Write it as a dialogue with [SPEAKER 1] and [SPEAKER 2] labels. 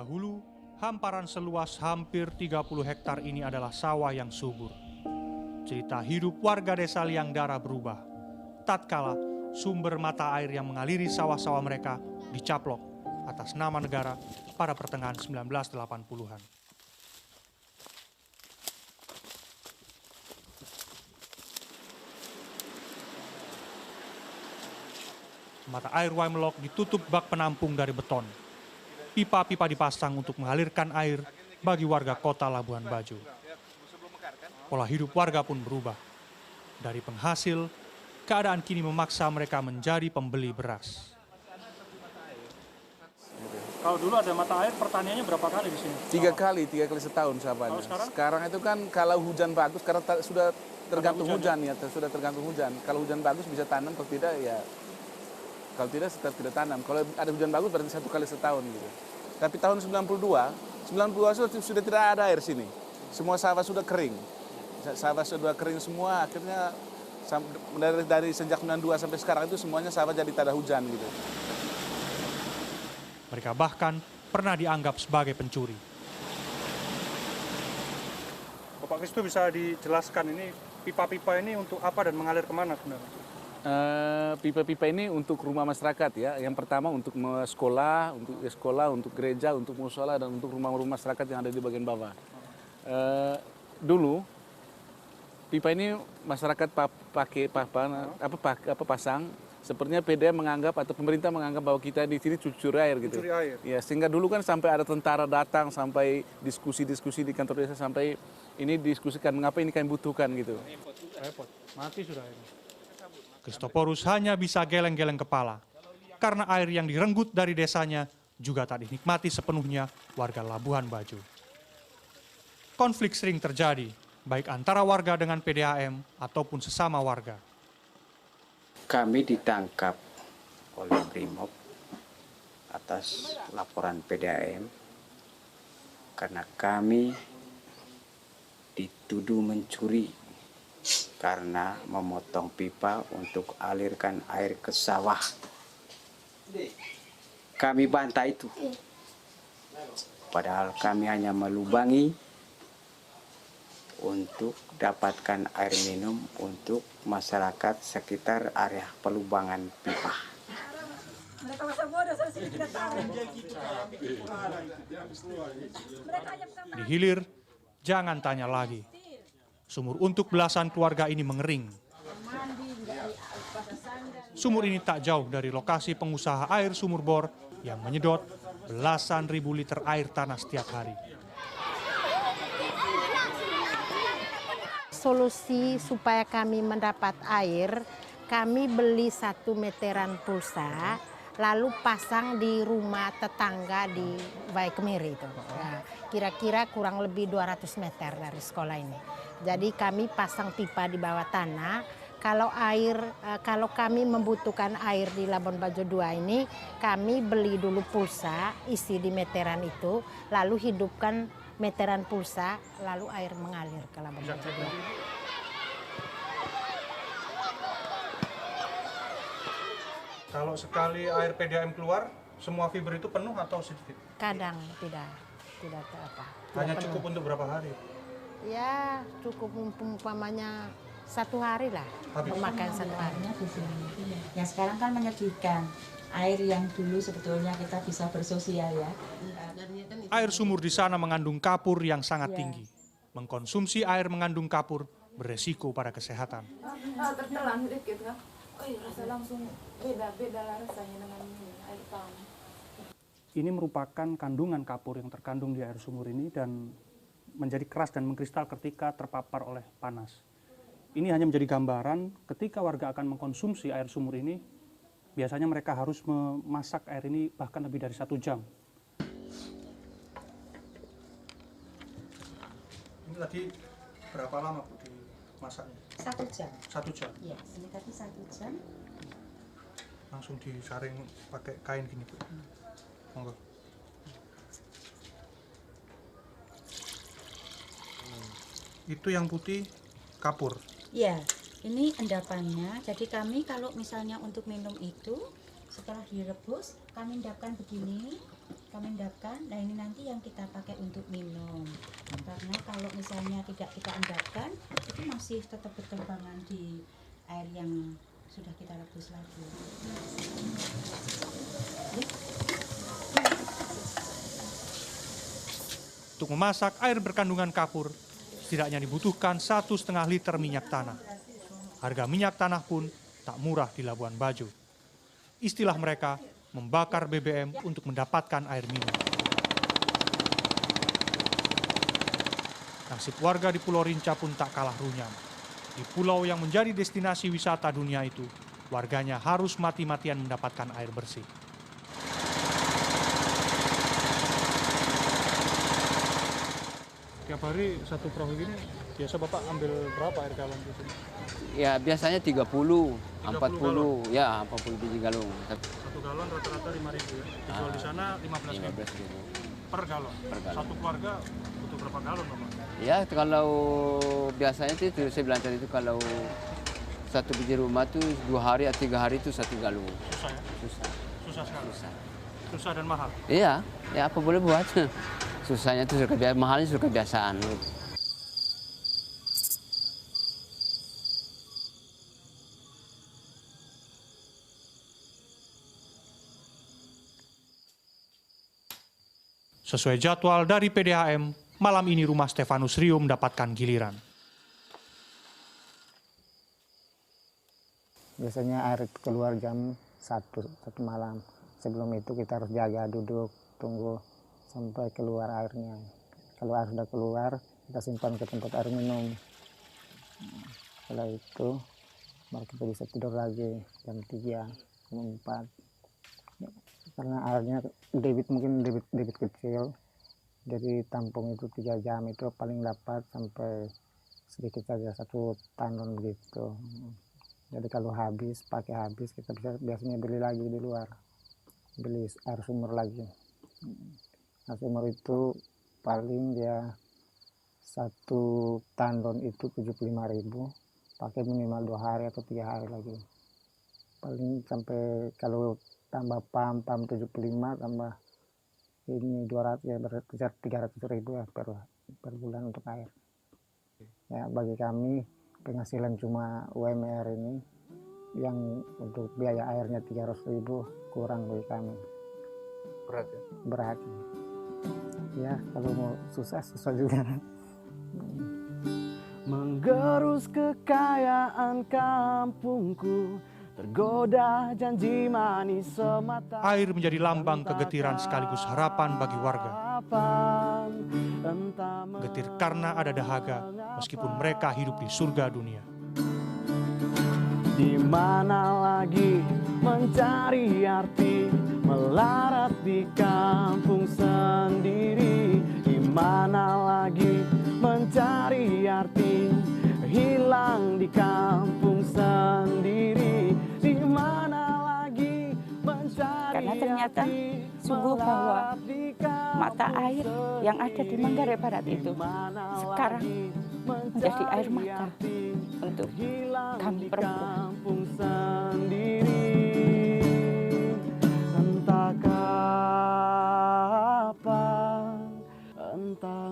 [SPEAKER 1] Dahulu, hamparan seluas hampir 30 hektar ini adalah sawah yang subur. Cerita hidup warga desa Liangdara berubah. Tatkala sumber mata air yang mengaliri sawah-sawah mereka dicaplok atas nama negara pada pertengahan 1980-an. Mata air Wimelok ditutup bak penampung dari beton. Pipa-pipa dipasang untuk mengalirkan air bagi warga kota Labuhan Bajo. Pola hidup warga pun berubah. Dari penghasil, keadaan kini memaksa mereka menjadi pembeli beras.
[SPEAKER 2] Kalau dulu ada mata air, pertaniannya berapa kali di sini?
[SPEAKER 3] Tiga kali setahun sahabatnya. Sekarang itu kan kalau hujan bagus, karena sudah tergantung hujan ya, sudah tergantung hujan. Kalau hujan bagus bisa tanam, kalau tidak ya, kalau tidak tetap tidak tanam. Kalau ada hujan bagus berarti satu kali setahun gitu. Tapi tahun 92 sudah tidak ada air sini. Semua sawah sudah kering. Sawah sudah kering semua, akhirnya dari sejak 92 sampai sekarang itu semuanya sawah jadi tak ada hujan gitu.
[SPEAKER 1] Mereka bahkan pernah dianggap sebagai pencuri.
[SPEAKER 2] Bapak Kristo bisa dijelaskan ini pipa-pipa ini untuk apa dan mengalir kemana sebenarnya?
[SPEAKER 3] Pipa-pipa ini untuk rumah masyarakat ya. Yang pertama untuk sekolah, untuk gereja, untuk musola dan untuk rumah-rumah masyarakat yang ada di bagian bawah. Dulu pipa ini masyarakat pasang. Sepertinya PDAM menganggap atau pemerintah menganggap bahwa kita di sini cucur air gitu.
[SPEAKER 2] Cucuri air.
[SPEAKER 3] Ya, sehingga dulu kan sampai ada tentara datang, sampai diskusi di kantor desa, sampai ini diskusikan mengapa ini kami butuhkan gitu.
[SPEAKER 2] Repot, mati sudah ini.
[SPEAKER 1] Kristoporus hanya bisa geleng-geleng kepala karena air yang direnggut dari desanya juga tak dinikmati sepenuhnya warga Labuhan Bajo. Konflik sering terjadi, baik antara warga dengan PDAM ataupun sesama warga.
[SPEAKER 4] Kami ditangkap oleh Brimob atas laporan PDAM karena kami dituduh mencuri karena memotong pipa untuk alirkan air ke sawah. Kami bantah itu. Padahal kami hanya melubangi untuk dapatkan air minum untuk masyarakat sekitar area pelubangan pipa.
[SPEAKER 1] Di hilir, jangan tanya lagi. Sumur untuk belasan keluarga ini mengering. Sumur ini tak jauh dari lokasi pengusaha air sumur bor yang menyedot belasan ribu liter air tanah setiap hari.
[SPEAKER 5] Solusi supaya kami mendapat air, kami beli 1 meteran pulsa, lalu pasang di rumah tetangga di Baikemiri itu. Nah, kira-kira kurang lebih 200 meter dari sekolah ini. Jadi kami pasang pipa di bawah tanah. Kalau kami membutuhkan air di Labuhan Bajo 2 ini, kami beli dulu pulsa, isi di meteran itu, lalu hidupkan meteran pulsa, lalu air mengalir ke Labuhan Bajo 2.
[SPEAKER 2] Kalau sekali air PDAM keluar, semua fiber itu penuh atau sedikit?
[SPEAKER 5] Kadang tidak apa.
[SPEAKER 2] Hanya
[SPEAKER 5] penuh.
[SPEAKER 2] cukup untuk berapa hari?
[SPEAKER 5] Ya cukup umpamanya 1 hari lah, memakan 1 hari.
[SPEAKER 6] Yang sekarang kan menyedihkan. Air yang dulu sebetulnya kita bisa bersosial ya.
[SPEAKER 1] Air sumur di sana mengandung kapur yang sangat tinggi. Mengkonsumsi air mengandung kapur beresiko pada kesehatan.
[SPEAKER 7] Tertelan dikit kan? Rasa langsung beda rasanya dengan air tanah.
[SPEAKER 2] Ini merupakan kandungan kapur yang terkandung di air sumur ini dan menjadi keras dan mengkristal ketika terpapar oleh panas. Ini hanya menjadi gambaran ketika warga akan mengkonsumsi air sumur ini, biasanya mereka harus memasak air ini bahkan lebih dari 1 jam. Ini tadi berapa lama Bu dimasaknya?
[SPEAKER 6] 1 jam.
[SPEAKER 2] 1 jam?
[SPEAKER 6] Iya, ini tadi 1 jam.
[SPEAKER 2] Langsung disaring pakai kain gini Bu. Monggo. Itu yang putih kapur.
[SPEAKER 6] Iya, ini endapannya. Jadi kami kalau misalnya untuk minum itu setelah direbus, kami endapkan begini. kami endapkan. Nah ini nanti yang kita pakai untuk minum. Karena kalau misalnya tidak kita endapkan, itu masih tetap berkembangan di air yang sudah kita rebus lagi.
[SPEAKER 1] Untuk memasak air berkandungan kapur, setidaknya dibutuhkan 1,5 liter minyak tanah. Harga minyak tanah pun tak murah di Labuan Bajo. Istilah mereka, membakar BBM untuk mendapatkan air minum. Nasib warga di Pulau Rinca pun tak kalah runyam. Di pulau yang menjadi destinasi wisata dunia itu, warganya harus mati-matian mendapatkan air bersih. Tiap hari satu perahu gini, biasa Bapak ambil berapa air galon di sini?
[SPEAKER 8] Ya biasanya 30, 40,
[SPEAKER 1] galon?
[SPEAKER 8] ya 40 biji galon.
[SPEAKER 1] Satu galon rata-rata 5.000 ya. Dijual di sana 15.000
[SPEAKER 8] 15.000
[SPEAKER 1] per galon.
[SPEAKER 8] per galon.
[SPEAKER 1] Satu keluarga butuh berapa galon Bapak?
[SPEAKER 8] Ya kalau biasanya itu saya bilang tadi itu kalau satu biji rumah tuh 2 hari atau 3 hari itu 1 galon.
[SPEAKER 1] Susah ya?
[SPEAKER 8] Susah.
[SPEAKER 1] Susah sekali.
[SPEAKER 8] Susah.
[SPEAKER 1] Susah dan mahal.
[SPEAKER 8] Iya, ya apa boleh buat. Susahnya itu sudah kebiasaan, mahalnya sudah kebiasaan.
[SPEAKER 1] Sesuai jadwal dari PDHM, malam ini rumah Stefanus Rio mendapatkan giliran.
[SPEAKER 9] Biasanya air keluar jam 1 malam. Sebelum itu kita harus jaga, duduk, tunggu sampai keluar airnya. Kalau air sudah keluar, kita simpan ke tempat air minum. Setelah itu, baru kita bisa tidur lagi jam 3, jam 4. Karena airnya mungkin debit kecil, jadi tampung itu 3 jam itu paling dapat sampai sedikit saja 1 tanun begitu. Jadi kalau pakai habis, kita biasanya beli lagi di luar, beli air sumur lagi. Air sumur itu paling dia 1 tandon itu 75.000, pakai minimal 2 hari atau 3 hari lagi. Paling sampai kalau tambah pam 75 tambah ini 200 ya berarti 300.000 ya per bulan untuk air. Ya bagi kami penghasilan cuma UMR ini yang untuk biaya airnya 300.000 kurang bagi kami.
[SPEAKER 3] Berat ya?
[SPEAKER 9] Berat. Ya kalau mau susah juga.
[SPEAKER 10] Menggerus kekayaan kampungku, tergoda janji manis semata.
[SPEAKER 1] Air menjadi lambang kegetiran sekaligus harapan bagi warga. Getir karena ada dahaga, meskipun mereka hidup di surga dunia.
[SPEAKER 10] Di mana lagi mencari arti, melarat di kampung sendiri. Di mana lagi mencari arti, hilang di kampung sendiri. Di mana lagi mencari
[SPEAKER 11] karena ternyata sungguh bahwa mata air yang ada di Manggarai Barat itu sekarang menjadi air mata untuk kami perempuan.
[SPEAKER 10] Entah kapan, entah